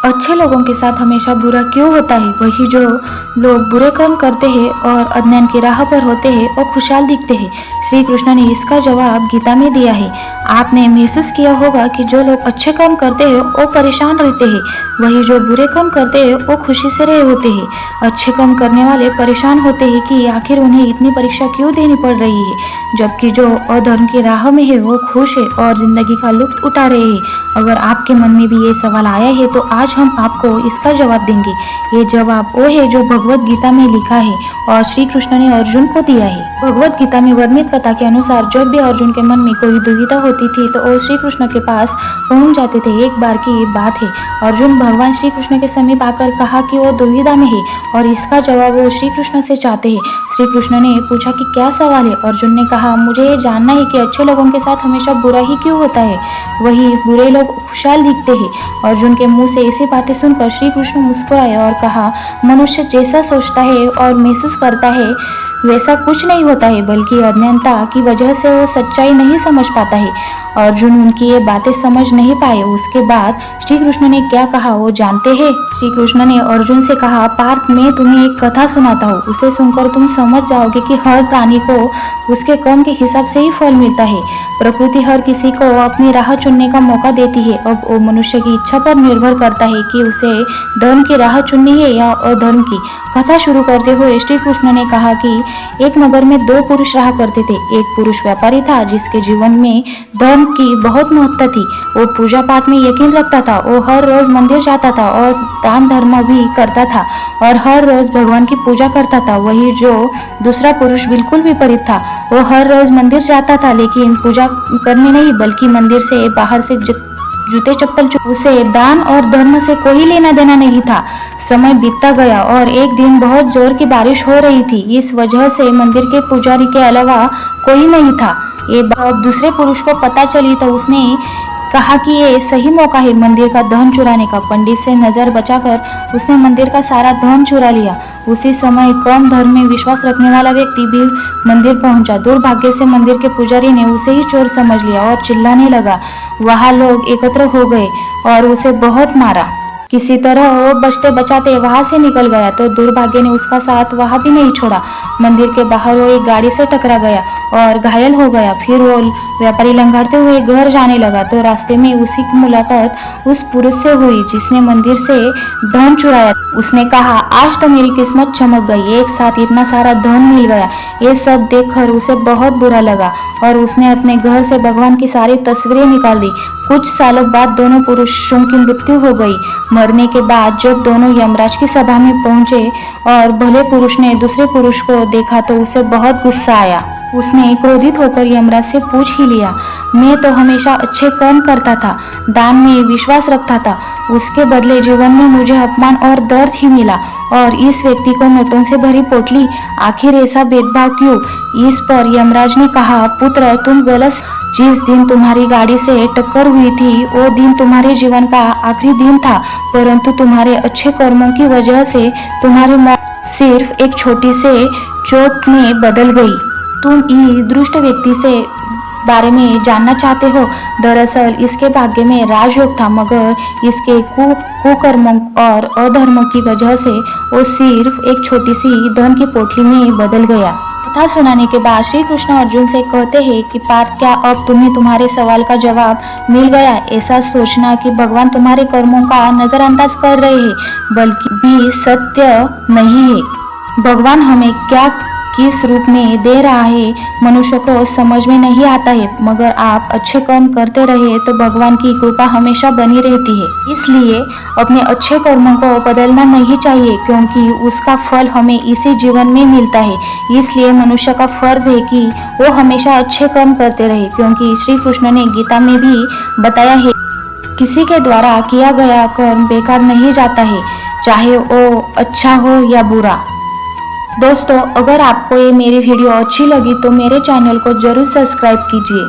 अच्छे लोगों के साथ हमेशा बुरा क्यों होता है? वही जो लोग बुरे कर्म करते हैं और अज्ञान की राह पर होते हैं वो खुशहाल दिखते हैं। श्री कृष्ण ने इसका जवाब गीता में दिया है। आपने महसूस किया होगा कि जो लोग अच्छे कर्म करते हैं वो परेशान रहते हैं, वही जो बुरे कर्म करते हैं वो खुशी से रहे होते हैं। अच्छे कर्म करने वाले परेशान होते हैं कि आखिर उन्हें इतनी परीक्षा क्यों देनी पड़ रही है, जबकि जो अधर्म की राह में है वो खुश है और जिंदगी का लुत्फ उठा रहे हैं। अगर आपके मन में भी ये सवाल आया है तो आज हम आपको इसका जवाब देंगे। ये जवाब वो है जो भगवत गीता में लिखा है और श्री कृष्ण ने अर्जुन को दिया है। भगवत गीता में वर्णित कथा के अनुसार जब भी अर्जुन के मन में कोई दुविधा होती थी तो वो श्री कृष्ण के पास पहुंच जाते थे। एक बार की बात है, अर्जुन भगवान श्री कृष्ण के समीप आकर कहा कि वो दुविधा में है और इसका जवाब वो श्री कृष्ण से चाहते हैं। श्री कृष्ण ने पूछा कि क्या सवाल है? अर्जुन ने कहा, मुझे ये जानना है कि अच्छे लोगों के साथ हमेशा बुरा ही क्यों होता है, वही बुरे लोग खुशहाल दिखते हैं। अर्जुन के मुंह से ऐसी बातें सुनकर श्री कृष्ण मुस्कुराए और कहा, मनुष्य जैसा सोचता है और महसूस करता है वैसा कुछ नहीं होता है, बल्कि अज्ञानता की वजह से वो सच्चाई नहीं समझ पाता है। अर्जुन उनकी ये बातें समझ नहीं पाए। उसके बाद श्री कृष्ण ने क्या कहा वो जानते हैं? श्री कृष्ण ने अर्जुन से कहा, पार्थ, मैं तुम्हें एक कथा सुनाता हूँ, उसे सुनकर तुम समझ जाओगे कि हर प्राणी को उसके कर्म के हिसाब से ही फल मिलता है। प्रकृति हर किसी को अपनी राह चुनने का मौका देती है। अब वो मनुष्य की इच्छा पर निर्भर करता है कि उसे धर्म की राह चुननी है या अधर्म की। कथा शुरू करते हुए श्री कृष्ण ने कहा कि एक नगर में दो पुरुष रहा करते थे। एक पुरुष व्यापारी था जिसके जीवन में धर्म की बहुत महत्ता थी। वो पूजा पाठ में यकीन रखता था। वो हर रोज मंदिर जाता था और दान धर्म भी करता था और हर रोज भगवान की पूजा करता था। वही जो दूसरा पुरुष बिल्कुल विपरीत था। वो हर रोज मंदिर जाता था लेकिन पूजा करने नहीं, बल्कि मंदिर से बाहर से जूते चप्पल। उसे दान और धर्म से कोई लेना देना नहीं था। समय बीतता गया और एक दिन बहुत जोर की बारिश हो रही थी। इस वजह से मंदिर के पुजारी के अलावा कोई नहीं था। ये बात दूसरे पुरुष को पता चली तो उसने कहा कि ये सही मौका है मंदिर का धन चुराने का। पंडित से नजर बचाकर उसने मंदिर का सारा धन चुरा लिया। उसी समय कम धर्म में विश्वास रखने वाला व्यक्ति भी मंदिर पहुंचा। दुर्भाग्य से मंदिर के पुजारी ने उसे ही चोर समझ लिया और चिल्लाने लगा। वहां लोग एकत्र हो गए और उसे बहुत मारा। किसी तरह वो बचते बचाते वहां से निकल गया तो दुर्भाग्य ने उसका साथ वहां भी नहीं छोड़ा। मंदिर के बाहर वो एक गाड़ी से टकरा गया और घायल हो गया। फिर वो व्यापारी लंघाते हुए घर जाने लगा तो रास्ते में उसी की मुलाकात उस पुरुष से हुई जिसने मंदिर से धन चुराया। उसने कहा, आज तो मेरी किस्मत चमक गई, एक साथ इतना सारा धन मिल गया। ये सब देखकर उसे बहुत बुरा लगा और उसने अपने घर से भगवान की सारी तस्वीरें निकाल दी। कुछ सालों बाद दोनों पुरुषों की मृत्यु हो गई। मरने के बाद जब दोनों यमराज की सभा में पहुंचे और भले पुरुष ने दूसरे पुरुष को देखा तो उसे बहुत गुस्सा आया। उसने क्रोधित होकर यमराज से पूछ ही लिया, मैं तो हमेशा अच्छे कर्म करता था, दान में विश्वास रखता था, उसके बदले जीवन में मुझे अपमान और दर्द ही मिला और इस व्यक्ति को नोटों से भरी पोटली, आखिर ऐसा भेदभाव क्यों? इस पर यमराज ने कहा, पुत्र, तुम गलत। जिस दिन तुम्हारी गाड़ी से टक्कर हुई थी वो दिन तुम्हारे जीवन का आखिरी दिन था, परंतु तुम्हारे अच्छे कर्मों की वजह से तुम्हारी मौत सिर्फ एक छोटी से चोट में बदल गई। तुम इस दुष्ट व्यक्ति से बारे में जानना चाहते हो? दरअसल इसके भाग्य में राजयोग था, मगर इसके कुकर्मों और अधर्मों की वजह से वो सिर्फ एक छोटी सी धन की पोटली में बदल गया। कथा सुनाने के बाद श्री कृष्ण अर्जुन से कहते हैं कि पार्थ, क्या अब तुम्हें तुम्हारे सवाल का जवाब मिल गया? ऐसा सोचना कि भगवान तुम्हारे कर्मों का नजरअंदाज कर रहे हैं बल्कि भी सत्य नहीं है। भगवान हमें क्या किस रूप में दे रहा है मनुष्य को समझ में नहीं आता है, मगर आप अच्छे कर्म करते रहे तो भगवान की कृपा हमेशा बनी रहती है। इसलिए अपने अच्छे कर्मों को बदलना नहीं चाहिए क्योंकि उसका फल हमें इसी जीवन में मिलता है। इसलिए मनुष्य का फर्ज है कि वो हमेशा अच्छे कर्म करते रहे, क्योंकि श्री कृष्ण ने गीता में भी बताया है, किसी के द्वारा किया गया कर्म बेकार नहीं जाता है, चाहे वो अच्छा हो या बुरा। दोस्तों, अगर आपको ये मेरी वीडियो अच्छी लगी तो मेरे चैनल को जरूर सब्सक्राइब कीजिए।